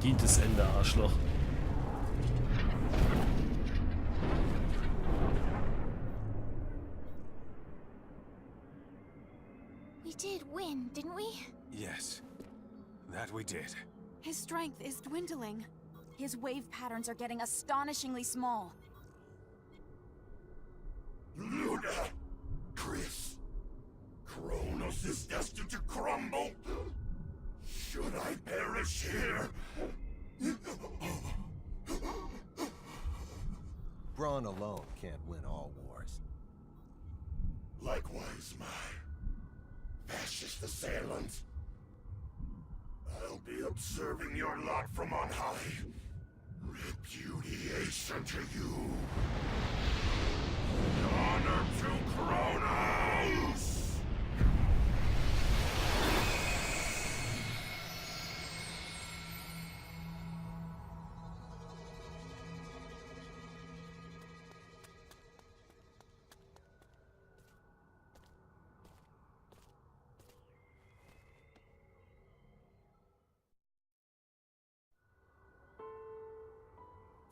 Verdientes Ende, Arschloch. We did win, didn't we? Yes, that we did. His strength is dwindling. His wave patterns are getting astonishingly small. Luna! Chris! Kronos is destined to crumble! Should I perish here? Brawn alone can't win all wars. Likewise, my fascist assailants. I'll be observing your lot from on high. Repudiation to you. Honor to Kronos!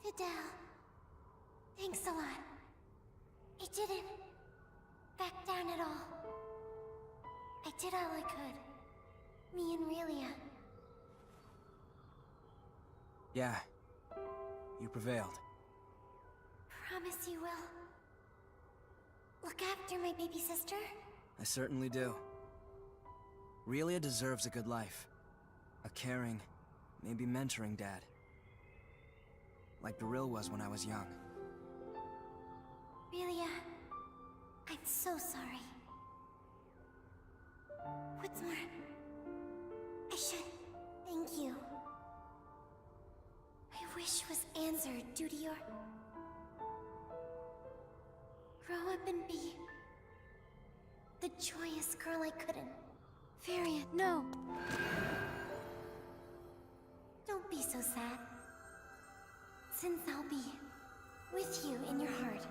Fidel, thanks a lot. I didn't back down at all. I did all I could. Me and Relia. Yeah, you prevailed. Promise you will. Look after my baby sister. I certainly do. Relia deserves a good life. A caring, maybe mentoring dad. Like Beryl was when I was young. Relia, I'm so sorry. What's more, I should thank you. My wish was answered due to your... grow up and be... the joyous girl I couldn't. Varian, no. Don't be so sad. Since I'll be with you in your heart.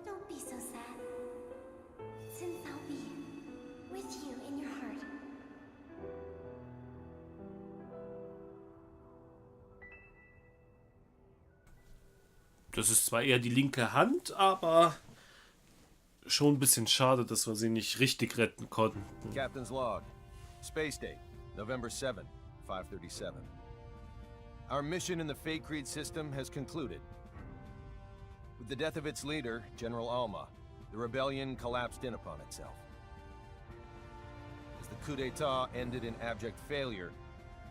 Don't be so sad. Since I'll be with you in your heart. Das ist zwar eher die linke Hand, aber schon ein bisschen schade, dass wir sie nicht richtig retten konnten. Captain's log. Space date, November 7, 537. Our mission in the Fate Creed system has concluded. With the death of its leader, General Alma, the rebellion collapsed in upon itself. As the coup d'etat ended in abject failure,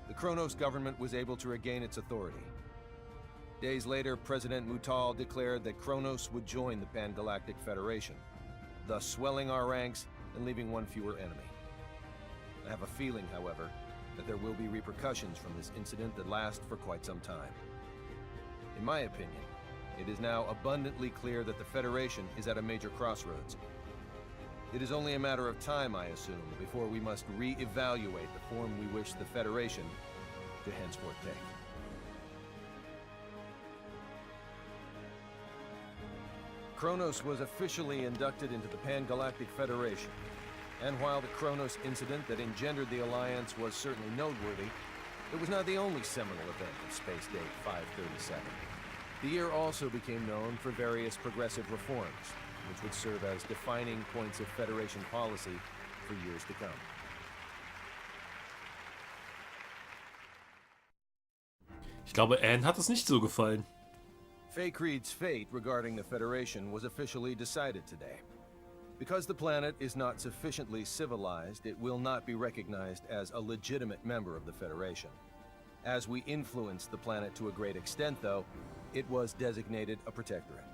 the Kronos government was able to regain its authority. Days later, President Mutal declared that Kronos would join the Pan-Galactic Federation, thus swelling our ranks and leaving one fewer enemy. I have a feeling, however, that there will be repercussions from this incident that last for quite some time. In my opinion, it is now abundantly clear that the Federation is at a major crossroads. It is only a matter of time, I assume, before we must re-evaluate the form we wish the Federation to henceforth take. Kronos was officially inducted into the Pan-Galactic Federation, and while the Kronos incident that engendered the Alliance was certainly noteworthy, it was not the only seminal event of Space Date 537. The year also became known for various progressive reforms, which would serve as defining points of Federation policy for years to come. Ich glaube, Anne hat es nicht so gefallen. Fate Creed's fate regarding the Federation was officially decided today. Because the planet is not sufficiently civilized, it will not be recognized as a legitimate member of the Federation. As we influenced the planet to a great extent, though, it was designated a protectorate.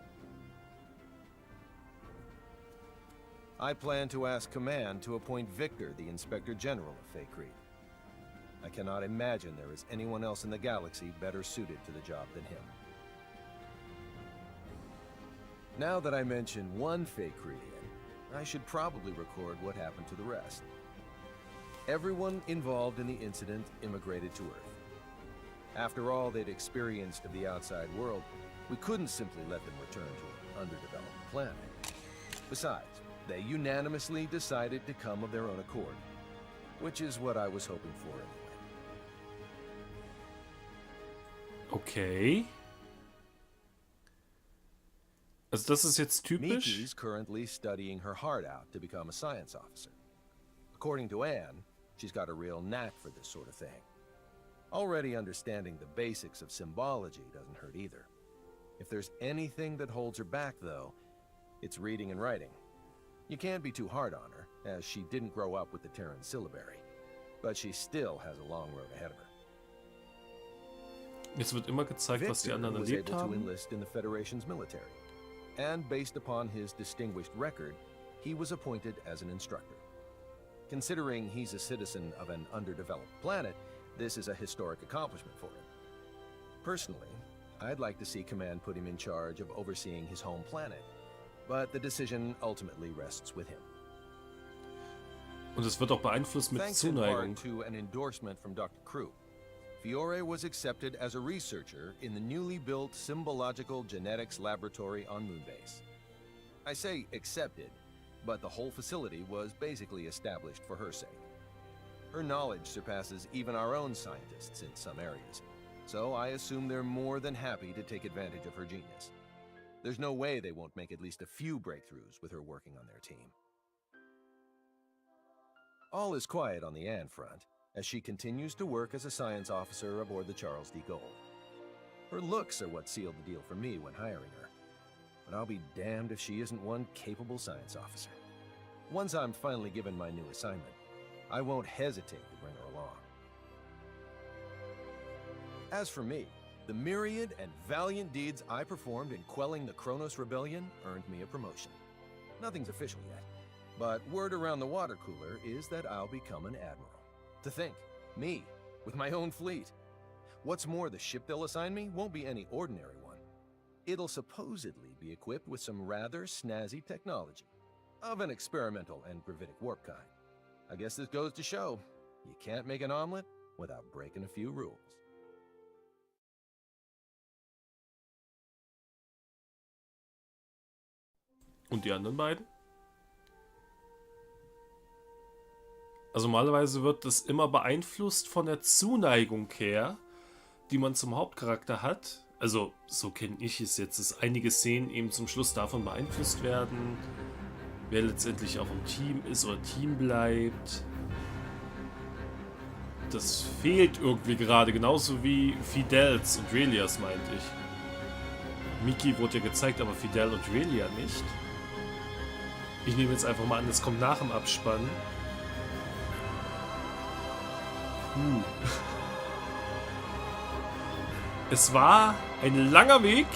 I plan to ask Command to appoint Victor the Inspector General of Fate Creed. I cannot imagine there is anyone else in the galaxy better suited to the job than him. Now that I mention one fake Relian, I should probably record what happened to the rest. Everyone involved in the incident immigrated to Earth. After all they'd experienced of the outside world, we couldn't simply let them return to an underdeveloped planet. Besides, they unanimously decided to come of their own accord, which is what I was hoping for anyway. Okay. Also das ist jetzt typisch. Miki's currently studying her heart out to become a science officer. According to Anne, she's got a real knack for this sort of thing. Already understanding the basics of symbology doesn't hurt either. If there's anything that holds her back, though, it's reading and writing. You can't be too hard on her, as she didn't grow up with the Terran syllabary. But she still has a long road ahead of her. Jetzt wird immer gezeigt, was die Victor anderen was erlebt able to haben. enlist in the Federation's military. And based upon his distinguished record, he was appointed as an instructor. Considering he's a citizen of an underdeveloped planet, this is a historic accomplishment for him. Personally, I'd like to see Command put him in charge of overseeing his home planet, but the decision ultimately rests with him. Und es wird auch beeinflusst mit Thanks in Zuneigung. part to an endorsement from Dr. Crew, Fiore was accepted as a researcher in the newly built Symbological Genetics Laboratory on Moonbase. I say accepted, but the whole facility was basically established for her sake. Her knowledge surpasses even our own scientists in some areas, so I assume they're more than happy to take advantage of her genius. There's no way they won't make at least a few breakthroughs with her working on their team. All is quiet on the Anne front, as she continues to work as a science officer aboard the Charles D. Gold. Her looks are what sealed the deal for me when hiring her, but I'll be damned if she isn't one capable science officer. Once I'm finally given my new assignment, I won't hesitate to bring her along. As for me, the myriad and valiant deeds I performed in quelling the Kronos Rebellion earned me a promotion. Nothing's official yet, but word around the water cooler is that I'll become an admiral. To think, me, with my own fleet. What's more, the ship they'll assign me won't be any ordinary one. It'll supposedly be equipped with some rather snazzy technology, of an experimental and gravitic warp kind. I guess this goes to show, you can't make an omelet without breaking a few rules. Und die anderen beiden? Also normalerweise wird das immer beeinflusst von der Zuneigung her, die man zum Hauptcharakter hat. Also so kenne ich es jetzt, dass einige Szenen eben zum Schluss davon beeinflusst werden, wer letztendlich auch im Team ist oder Team bleibt. Das fehlt irgendwie gerade, genauso wie Fidels und Relias, meinte ich. Miki wurde ja gezeigt, aber Fidel und Relia nicht. Ich nehme jetzt einfach mal an, das kommt nach dem Abspann. Es war ein langer Weg.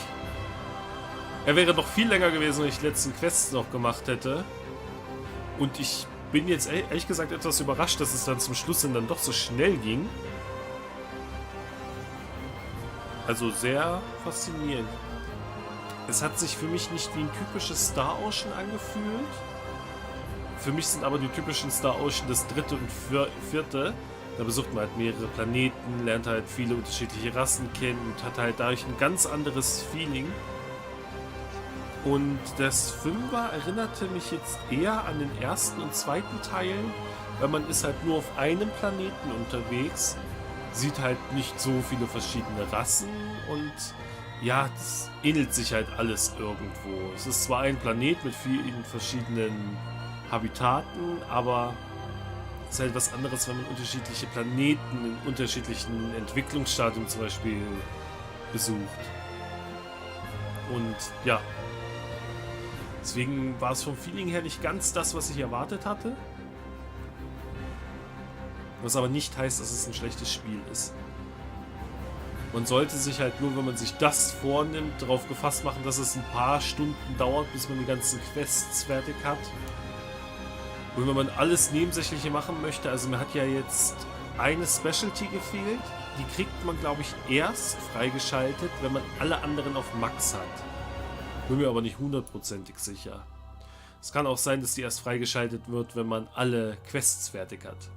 Er wäre noch viel länger gewesen, wenn ich die letzten Quests noch gemacht hätte. Und ich bin jetzt ehrlich gesagt etwas überrascht, dass es dann zum Schluss dann doch so schnell ging. Also sehr faszinierend. Es hat sich für mich nicht wie ein typisches Star Ocean angefühlt. Für mich sind aber die typischen Star Ocean das dritte und vierte. Da besucht man halt mehrere Planeten, lernt halt viele unterschiedliche Rassen kennen und hat halt dadurch ein ganz anderes Feeling. Und das Fünfer erinnerte mich jetzt eher an den ersten und zweiten Teil, weil man ist halt nur auf einem Planeten unterwegs, sieht halt nicht so viele verschiedene Rassen und ja, es ähnelt sich halt alles irgendwo. Es ist zwar ein Planet mit vielen verschiedenen Habitaten, aber es ist halt was anderes, wenn man unterschiedliche Planeten in unterschiedlichen Entwicklungsstadien zum Beispiel besucht. Und ja, deswegen war es vom Feeling her nicht ganz das, was ich erwartet hatte. Was aber nicht heißt, dass es ein schlechtes Spiel ist. Man sollte sich halt nur, wenn man sich das vornimmt, darauf gefasst machen, dass es ein paar Stunden dauert, bis man die ganzen Quests fertig hat. Und wenn man alles Nebensächliche machen möchte, also man hat ja jetzt eine Specialty gefehlt. Die kriegt man, glaube ich, erst freigeschaltet, wenn man alle anderen auf Max hat. Bin mir aber nicht hundertprozentig sicher. Es kann auch sein, dass die erst freigeschaltet wird, wenn man alle Quests fertig hat.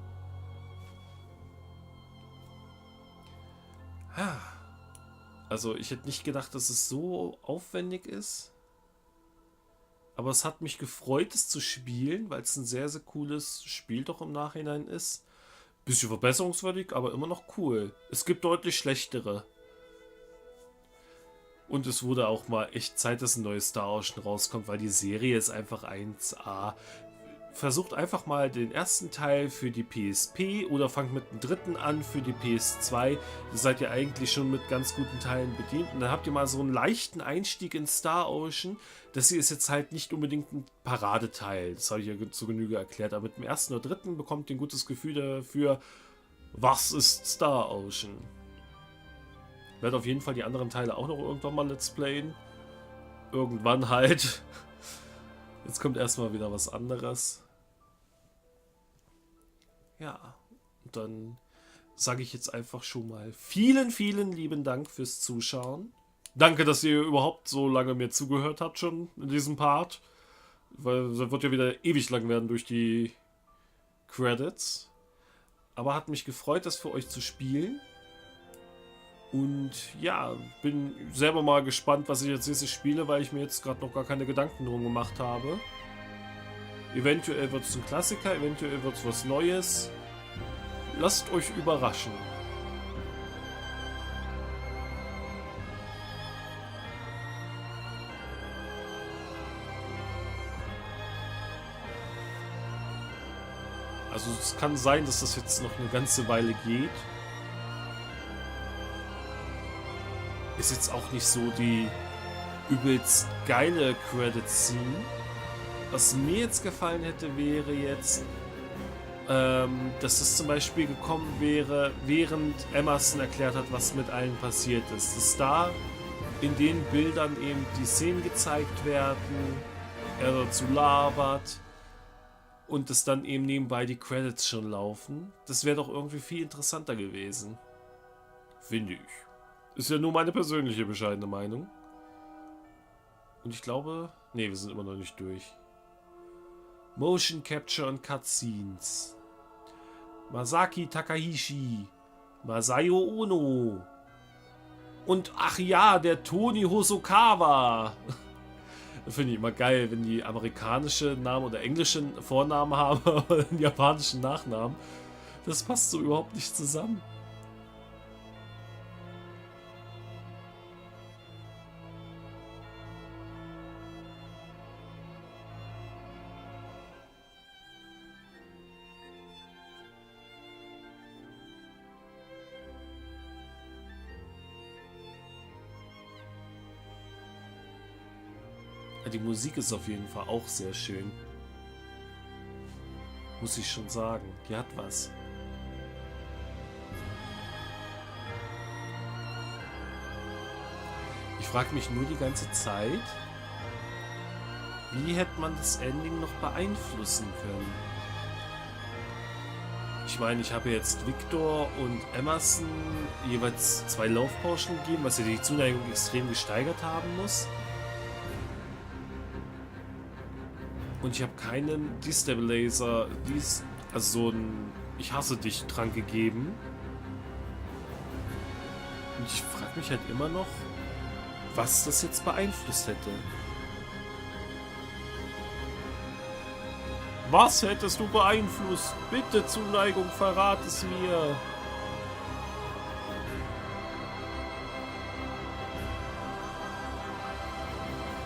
Also ich hätte nicht gedacht, dass es so aufwendig ist. Aber es hat mich gefreut, es zu spielen, weil es ein sehr, sehr cooles Spiel doch im Nachhinein ist. Bisschen verbesserungswürdig, aber immer noch cool. Es gibt deutlich schlechtere. Und es wurde auch mal echt Zeit, dass ein neues Star Ocean rauskommt, weil die Serie ist einfach 1A. Versucht einfach mal den ersten Teil für die PSP oder fangt mit dem dritten an für die PS2. Da seid ihr eigentlich schon mit ganz guten Teilen bedient. Und dann habt ihr mal so einen leichten Einstieg in Star Ocean. Das hier ist jetzt halt nicht unbedingt ein Paradeteil. Das habe ich ja zu Genüge erklärt. Aber mit dem ersten oder dritten bekommt ihr ein gutes Gefühl dafür, was ist Star Ocean. Ich werde auf jeden Fall die anderen Teile auch noch irgendwann mal let's playen. Irgendwann halt. Jetzt kommt erstmal wieder was anderes. Ja, und dann sage ich jetzt einfach schon mal vielen, vielen lieben Dank fürs Zuschauen. Danke, dass ihr überhaupt so lange mir zugehört habt schon in diesem Part. Weil das wird ja wieder ewig lang werden durch die Credits. Aber hat mich gefreut, das für euch zu spielen. Und ja, bin selber mal gespannt, was ich als nächstes spiele, weil ich mir jetzt gerade noch gar keine Gedanken drum gemacht habe. Eventuell wird es ein Klassiker, eventuell wird es was Neues. Lasst euch überraschen. Also es kann sein, dass das jetzt noch eine ganze Weile geht. Ist jetzt auch nicht so die übelst geile Credit-Scene. Was mir jetzt gefallen hätte, wäre jetzt, dass es zum Beispiel gekommen wäre, während Emerson erklärt hat, was mit allen passiert ist. Dass da in den Bildern eben die Szenen gezeigt werden, er dazu labert und dass dann eben nebenbei die Credits schon laufen. Das wäre doch irgendwie viel interessanter gewesen. Finde ich. Ist ja nur meine persönliche bescheidene Meinung. Und ich glaube... Ne, wir sind immer noch nicht durch. Motion Capture und Cutscenes. Masaki Takahashi. Masayo Ono. Und ach ja, der Toni Hosokawa. Finde ich immer geil, wenn die amerikanische Namen oder englischen Vornamen haben, aber den japanischen Nachnamen. Das passt so überhaupt nicht zusammen. Die Musik ist auf jeden Fall auch sehr schön. Muss ich schon sagen. Die hat was. Ich frage mich nur die ganze Zeit, wie hätte man das Ending noch beeinflussen können? Ich meine, ich habe jetzt Victor und Emerson jeweils 2 Laufpauschen gegeben, was ja die Zuneigung extrem gesteigert haben muss. Und ich habe keinen Destabilizer, also so ein Ich hasse dich Trank gegeben. Und ich frage mich halt immer noch, was das jetzt beeinflusst hätte. Was hättest du beeinflusst? Bitte, Zuneigung, verrat es mir.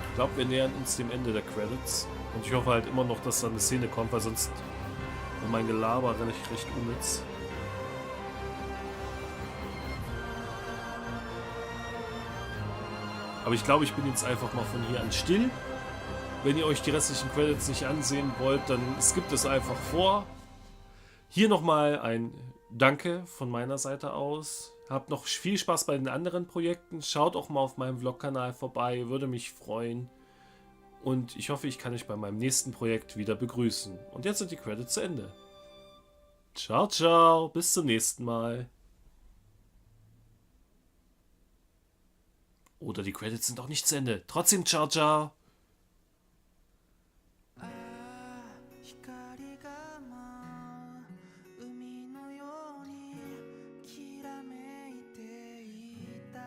Ich glaube, wir nähern uns dem Ende der Credits. Und ich hoffe halt immer noch, dass da eine Szene kommt, weil sonst wird mein Gelaber recht unnütz. Aber ich glaube, ich bin jetzt einfach mal von hier an still. Wenn ihr euch die restlichen Credits nicht ansehen wollt, dann skippt es einfach vor. Hier nochmal ein Danke von meiner Seite aus. Habt noch viel Spaß bei den anderen Projekten. Schaut auch mal auf meinem Vlog-Kanal vorbei, würde mich freuen. Und ich hoffe, ich kann euch bei meinem nächsten Projekt wieder begrüßen. Und jetzt sind die Credits zu Ende. Ciao, ciao. Bis zum nächsten Mal. Oder die Credits sind auch nicht zu Ende. Trotzdem, ciao, ciao. 光が舞う海のようにきらめいていた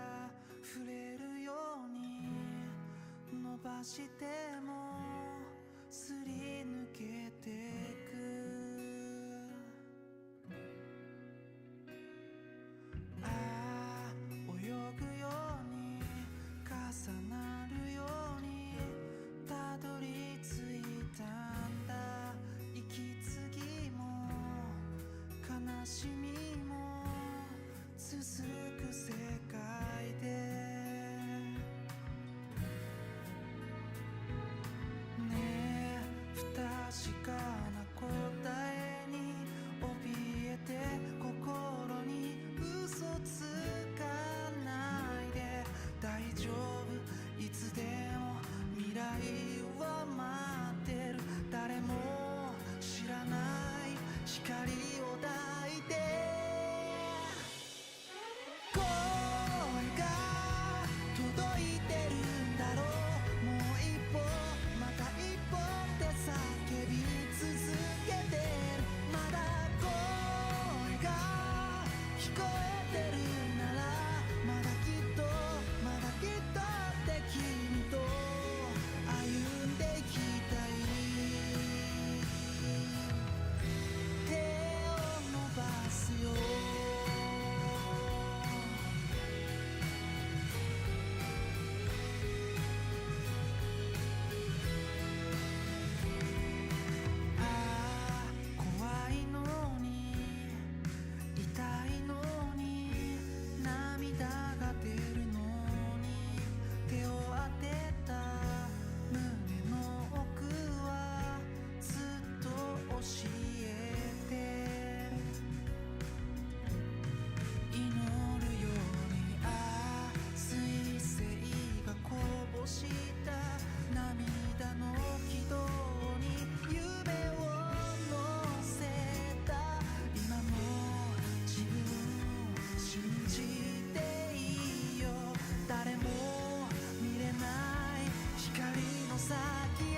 触れるように伸ばしてもすり抜けてく泳ぐように重なるようにたどり着いたんだ息継ぎも悲しみも続く世界でねえ不確かな答えに怯えて心に嘘つかないで大丈夫いつでも未来は待ってる誰も知らない光を抱いて声が届いてるんだろうもう一歩また一歩って叫び続けてるまだ声が聞こえてるならまだきっとまだきっとって君と歩んでいきたい手を伸ばすよ怖いのに痛いのに涙が出るのに手を当てた胸の奥はずっと教えて祈るように水星がこぼした涙の軌道に夢を乗せた今の自分信じていいよ誰も見れない光の先へ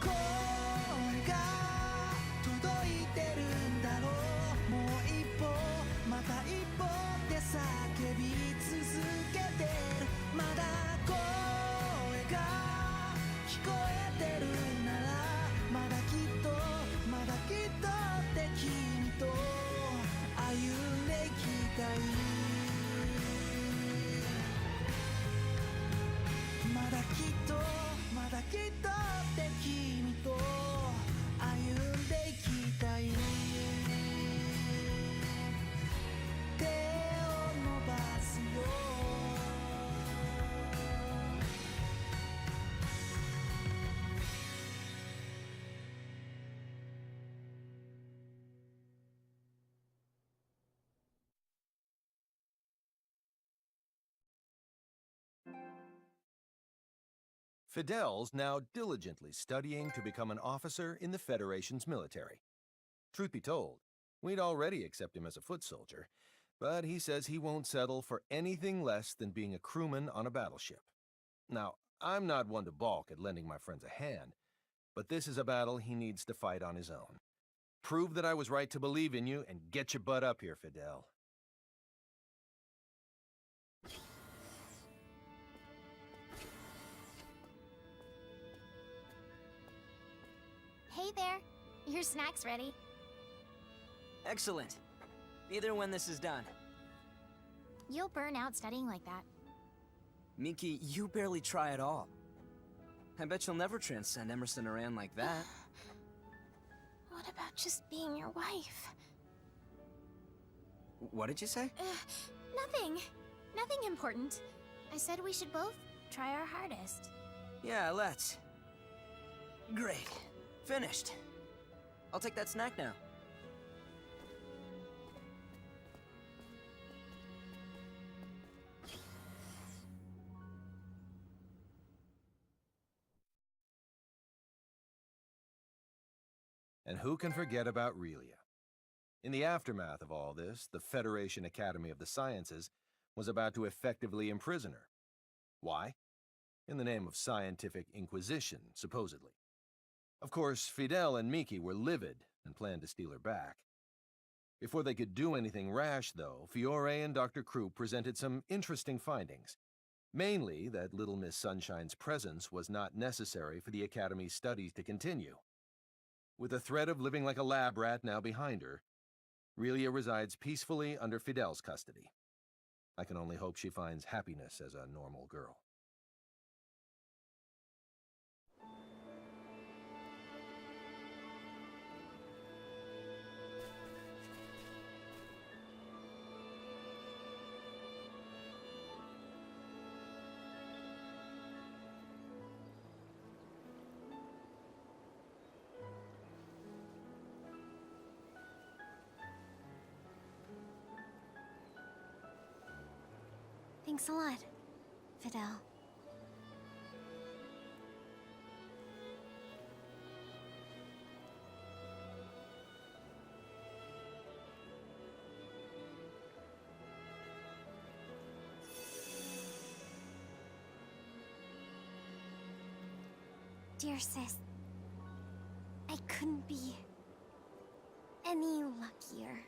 声が届いてるんだろうもう一歩また一歩って叫び続けてるまだ声が聞こえてるならまだきっとまだきっとって君と歩んでいきたいまだきっとまだきっとって君と歩んでいきたい手を伸ばすよFidel's now diligently studying to become an officer in the Federation's military. Truth be told, we'd already accept him as a foot soldier, but he says he won't settle for anything less than being a crewman on a battleship. Now, I'm not one to balk at lending my friends a hand, but this is a battle he needs to fight on his own. Prove that I was right to believe in you and get your butt up here, Fidel. Hey there. Your snack's ready. Excellent. Be there when this is done. You'll burn out studying like that. Miki, you barely try at all. I bet you'll never transcend Emerson Aran like that. What about just being your wife? What did you say? Nothing. Nothing important. I said we should both try our hardest. Yeah, let's. Great. Finished. I'll take that snack now. And who can forget about Relia? In the aftermath of all this, the Federation Academy of the Sciences was about to effectively imprison her. Why? In the name of scientific inquisition, supposedly. Of course, Fidel and Miki were livid and planned to steal her back. Before they could do anything rash, though, Fiore and Dr. Krupp presented some interesting findings. Mainly that Little Miss Sunshine's presence was not necessary for the Academy's studies to continue. With the threat of living like a lab rat now behind her, Relia resides peacefully under Fidel's custody. I can only hope she finds happiness as a normal girl. Thanks a lot, Fidel. Dear sis, I couldn't be any luckier.